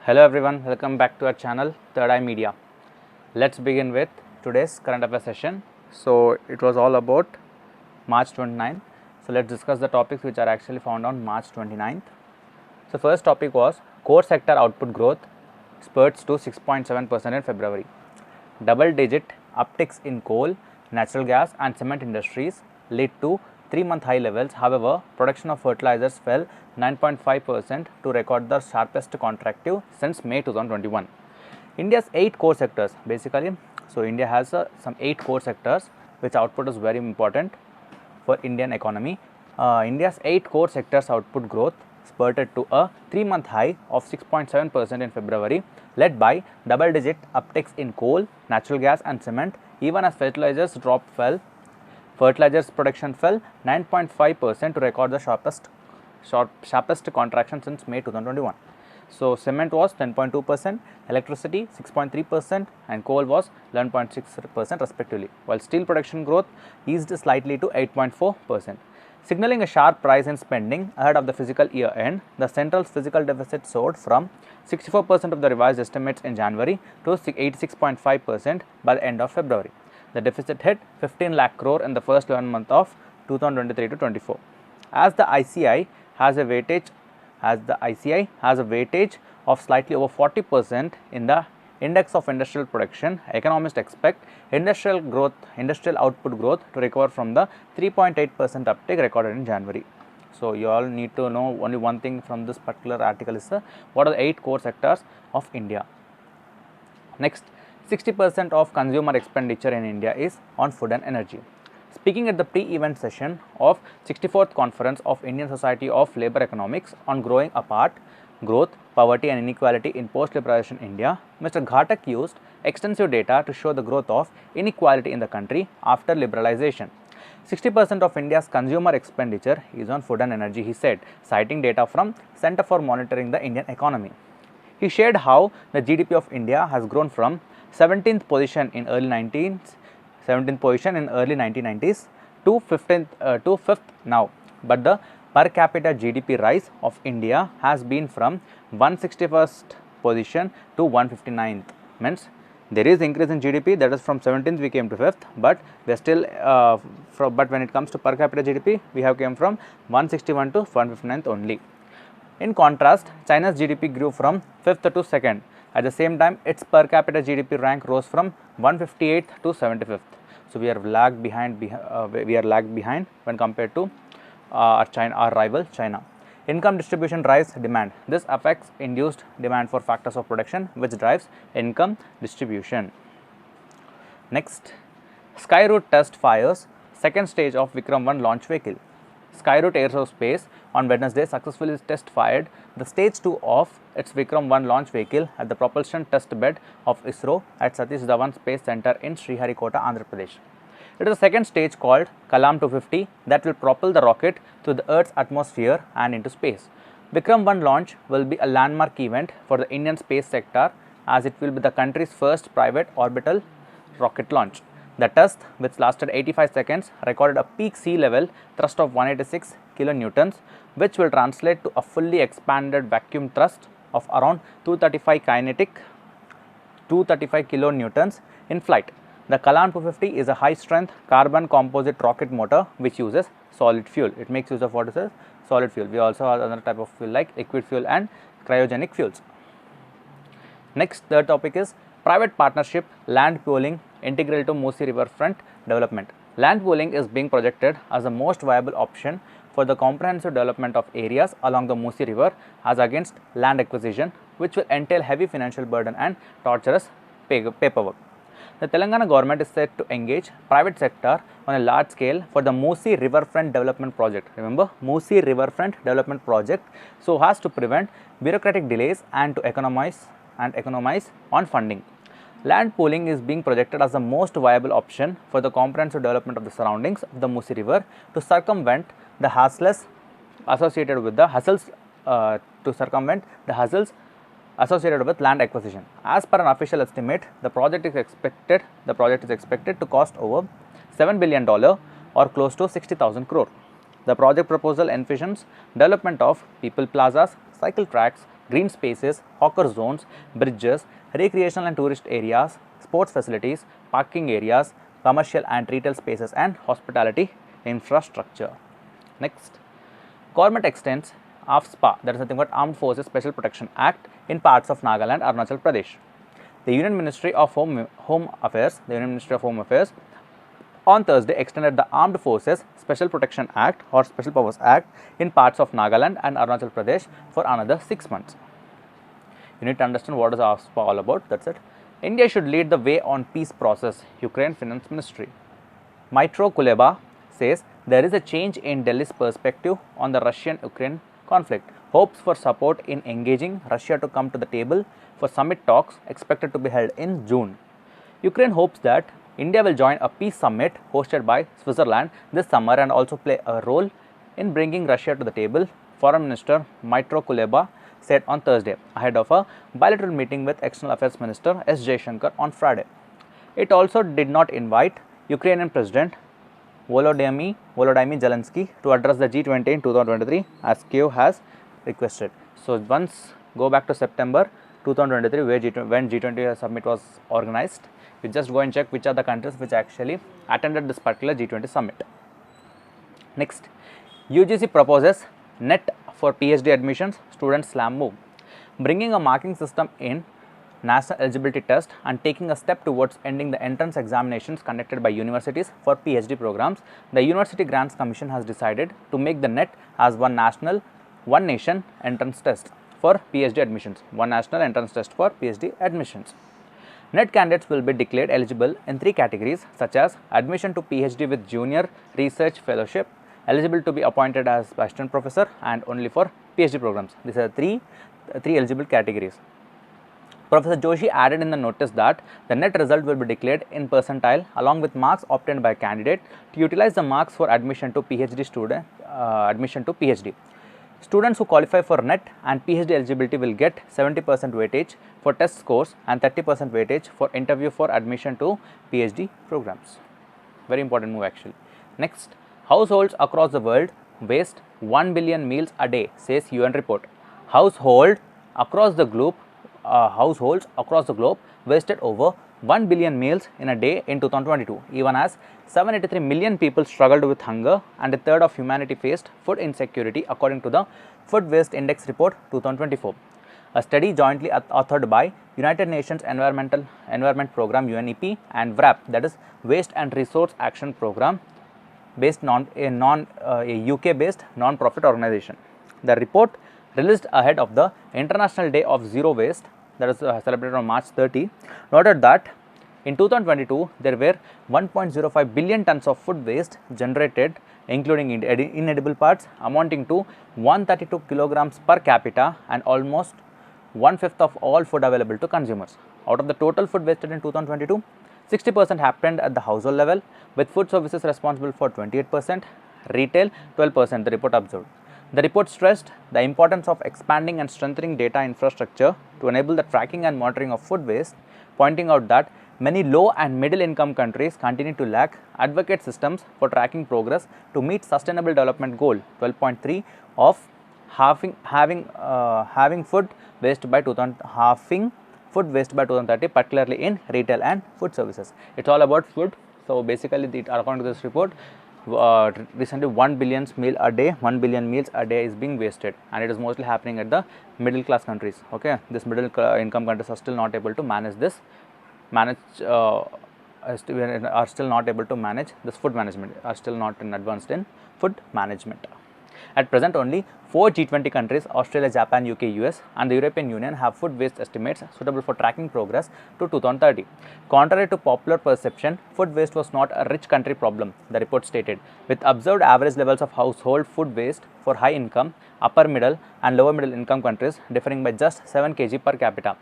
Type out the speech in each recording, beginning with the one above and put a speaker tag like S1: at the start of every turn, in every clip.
S1: Hello everyone, welcome back to our channel Third Eye Media. Let's begin with today's current affairs session. So it was all about March 29th. So let's discuss the topics which are actually found on March 29th. So first topic was core sector output growth spurts to 6.7% in February. Double digit upticks in coal, natural gas and cement industries lead to 3-month high levels. However, production of fertilizers fell 9.5% to record the sharpest contractive since May 2021. India's 8 core sectors basically. So India has some 8 core sectors which output is very important for Indian economy. India's 8 core sectors output growth spurted to a 3-month high of 6.7% in February, led by double-digit upticks in coal, natural gas and cement. Even as fertilizers fertilizers production fell 9.5% to record the sharpest contraction since May 2021. So cement was 10.2%, electricity 6.3% and coal was 11.6% respectively, while steel production growth eased slightly to 8.4%. Signaling a sharp rise in spending ahead of the fiscal year end, the central's fiscal deficit soared from 64% of the revised estimates in January to 86.5% by the end of February. The deficit hit 15 lakh crore in the first 11 months of 2023 to 24. As the ICI has a weightage of slightly over 40% in the index of industrial production, economists expect industrial output growth to recover from the 3.8% uptick recorded in January. So you all need to know only one thing from this particular article is what are the 8 core sectors of India. Next, 60% of consumer expenditure in India is on food and energy. Speaking at the pre-event session of 64th Conference of Indian Society of Labour Economics on growing apart, growth, poverty and inequality in post-liberalization India, Mr. Ghatak used extensive data to show the growth of inequality in the country after liberalization. 60% of India's consumer expenditure is on food and energy, he said, citing data from Centre for Monitoring the Indian Economy. He shared how the GDP of India has grown from 17th position in early 1990s to 5th now, but the per capita GDP rise of India has been from 161st position to 159th. Means there is increase in GDP, that is from 17th we came to 5th, but we are still but when it comes to per capita GDP we have came from 161 to 159th only. In contrast, China's GDP grew from 5th to 2nd. At the same time, its per capita GDP rank rose from 158th to 75th. So we are lagged behind when compared to our rival China. Income distribution drives demand. This affects induced demand for factors of production, which drives income distribution. Next, Skyroot test fires second stage of Vikram 1 launch vehicle. Skyroot Aerospace on Wednesday successfully test fired the stage 2 of its Vikram 1 launch vehicle at the propulsion test bed of ISRO at Satish Dhawan Space Center in Sriharikota, Andhra Pradesh. It is a second stage called Kalam 250 that will propel the rocket through the Earth's atmosphere and into space. Vikram 1 launch will be a landmark event for the Indian space sector as it will be the country's first private orbital rocket launch. The test, which lasted 85 seconds, recorded a peak sea level thrust of 186 kilonewtons, which will translate to a fully expanded vacuum thrust of around 235 kilonewtons in flight. The Kalam 250 is a high-strength carbon composite rocket motor which uses solid fuel. It makes use of what is solid fuel. We also have another type of fuel like liquid fuel and cryogenic fuels. Next, third topic is private partnership land pooling integral to Musi riverfront development. Land pooling is being projected as the most viable option for the comprehensive development of areas along the Musi river as against land acquisition, which will entail heavy financial burden and torturous paperwork. The Telangana government is set to engage private sector on a large scale for the Musi riverfront development project. Remember, Musi riverfront development project, so as to prevent bureaucratic delays and to economize on funding. Land pooling is being projected as the most viable option for the comprehensive development of the surroundings of the Musi river to circumvent the hassles associated with land acquisition. As per an official estimate, the project is expected to cost over $7 billion or close to 60,000 crore. The project proposal envisions development of people plazas, cycle tracks, green spaces, hawker zones, bridges, recreational and tourist areas, sports facilities, parking areas, commercial and retail spaces, and hospitality infrastructure. Next, government extends AFSPA, that is nothing but Armed Forces Special Protection Act, in parts of Nagaland, Arunachal Pradesh. The Union Ministry of Home Affairs, on Thursday extended the Armed Forces Special Protection Act or Special Powers Act in parts of Nagaland and Arunachal Pradesh for another 6 months. You need to understand what is AFSPA all about. That's it. India should lead the way on peace process, Ukraine Finance Ministry. Maitro Kuleba says there is a change in Delhi's perspective on the Russian-Ukraine conflict. Hopes for support in engaging Russia to come to the table for summit talks expected to be held in June. Ukraine hopes that India will join a peace summit hosted by Switzerland this summer and also play a role in bringing Russia to the table, Foreign Minister Maitro Kuleba said on Thursday, ahead of a bilateral meeting with External Affairs Minister S. Jaishankar on Friday. It also did not invite Ukrainian President Volodymyr Zelensky to address the G20 in 2023 as Kyiv has requested. So, once go back to September 2023 when G20 summit was organized, you just go and check which are the countries which actually attended this particular G20 summit. Next, UGC proposes NET for PhD admissions, students slam move. Bringing a marking system in national eligibility test and taking a step towards ending the entrance examinations conducted by universities for PhD programs, the University Grants Commission has decided to make the NET as one nation entrance test for PhD admissions. One national entrance test for PhD admissions. NET candidates will be declared eligible in 3 categories such as admission to PhD with junior research fellowship, eligible to be appointed as assistant professor, and only for PhD programs. These are three eligible categories. Professor Joshi added in the notice that the NET result will be declared in percentile along with marks obtained by a candidate to utilize the marks for admission to PhD Students who qualify for NET and PhD eligibility will get 70% weightage for test scores and 30% weightage for interview for admission to PhD programs. Very important move actually. Next, households across the world waste 1 billion meals a day, says UN report. Households across the globe wasted over 1 billion meals in a day in 2022, even as 783 million people struggled with hunger and a third of humanity faced food insecurity, according to the Food Waste Index Report 2024. A study jointly authored by United Nations Environment Program UNEP and WRAP, that is Waste and Resource Action Program, based a UK-based non-profit organization. The report, released ahead of the International Day of Zero Waste, that is celebrated on March 30, noted that in 2022 there were 1.05 billion tons of food waste generated, including inedible parts, amounting to 132 kilograms per capita and almost 1/5 of all food available to consumers. Out of the total food wasted in 2022, 60% happened at the household level, with food services responsible for 28%, retail 12%, the report observed. The report stressed the importance of expanding and strengthening data infrastructure to enable the tracking and monitoring of food waste, pointing out that many low and middle income countries continue to lack adequate systems for tracking progress to meet Sustainable Development Goal 12.3 of having food waste by 2030, particularly in retail and food services. It's all about food. So basically, according to this report, recently 1 billion meals a day is being wasted, and it is mostly happening at the middle class countries. Okay, this middle income countries are still not able to manage this food management, are still not advanced in food management. At present, only 4 G20 countries, Australia, Japan, UK, US and the European Union, have food waste estimates suitable for tracking progress to 2030. Contrary to popular perception, food waste was not a rich country problem, the report stated, with observed average levels of household food waste for high income, upper middle and lower middle income countries differing by just 7 kg per capita.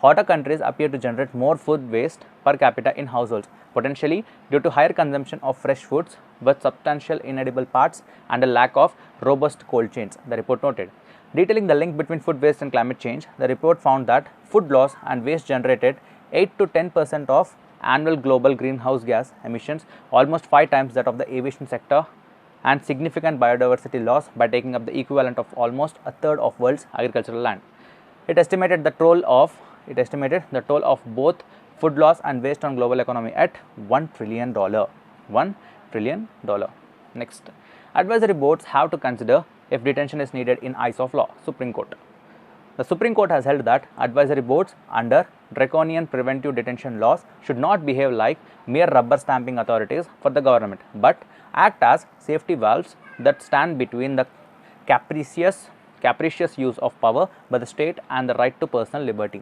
S1: Hotter countries appear to generate more food waste per capita in households, potentially due to higher consumption of fresh foods with substantial inedible parts and a lack of robust cold chains, the report noted. Detailing the link between food waste and climate change, the report found that food loss and waste generated 8 to 10% of annual global greenhouse gas emissions, almost 5 times that of the aviation sector, and significant biodiversity loss by taking up the equivalent of almost a third of world's agricultural land. It estimated the toll of both food loss and waste on global economy at $1 trillion. $1 trillion. Next, advisory boards have to consider if detention is needed in eyes of law. Supreme Court. The Supreme Court has held that advisory boards under draconian preventive detention laws should not behave like mere rubber stamping authorities for the government, but act as safety valves that stand between the capricious use of power by the state and the right to personal liberty.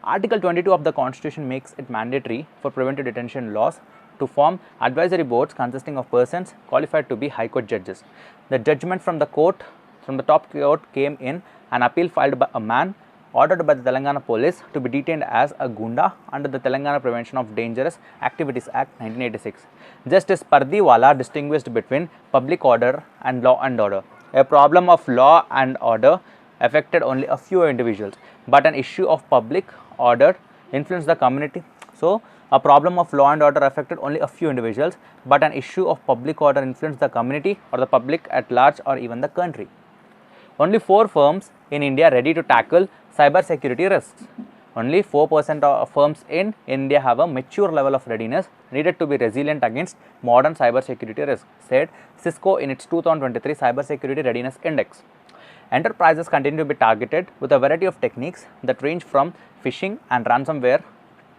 S1: Article 22 of the Constitution makes it mandatory for preventive detention laws to form advisory boards consisting of persons qualified to be High Court judges. The judgment from the top court came in an appeal filed by a man ordered by the Telangana police to be detained as a gunda under the Telangana Prevention of Dangerous Activities Act 1986. Justice Pardiwala distinguished between public order and law and order. A problem of law and order affected only a few individuals, but an issue of public order influenced the community. So, a problem of law and order affected only a few individuals, but an issue of public order influenced the community or the public at large or even the country. Only 4 firms in India ready to tackle cyber security risks. Only 4% of firms in India have a mature level of readiness needed to be resilient against modern cyber security risks, said Cisco in its 2023 Cyber Security Readiness Index. Enterprises continue to be targeted with a variety of techniques that range from phishing and ransomware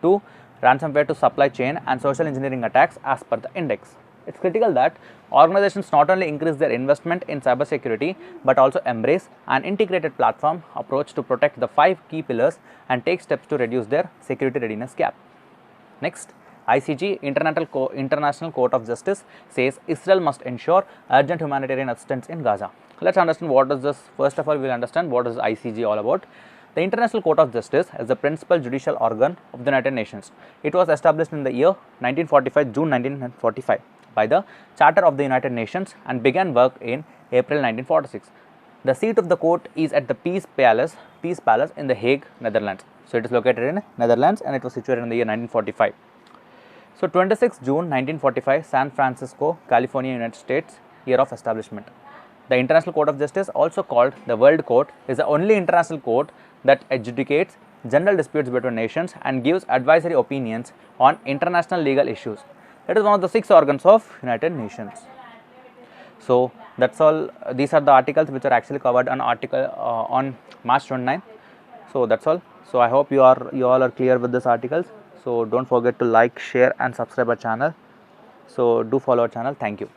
S1: to supply chain and social engineering attacks as per the index. It's critical that organizations not only increase their investment in cybersecurity but also embrace an integrated platform approach to protect the 5 key pillars and take steps to reduce their security readiness gap. Next, ICG, International Court of Justice, says Israel must ensure urgent humanitarian assistance in Gaza. Let's understand what is this. First of all, we will understand what is ICG all about. The International Court of Justice is the principal judicial organ of the United Nations. It was established in the year 1945, June 1945, by the Charter of the United Nations and began work in April 1946. The seat of the court is at the Peace Palace in The Hague, Netherlands. So, it is located in Netherlands and it was situated in the year 1945. So, 26 June 1945, San Francisco, California, United States, year of establishment. The International Court of Justice, also called the World Court, is the only international court that adjudicates general disputes between nations and gives advisory opinions on international legal issues. It is one of the 6 organs of United Nations. So, that's all. These are the articles which are actually covered on on March 29. So, that's all. So, I hope you all are clear with these articles. So, don't forget to like, share and subscribe our channel. So, do follow our channel. Thank you.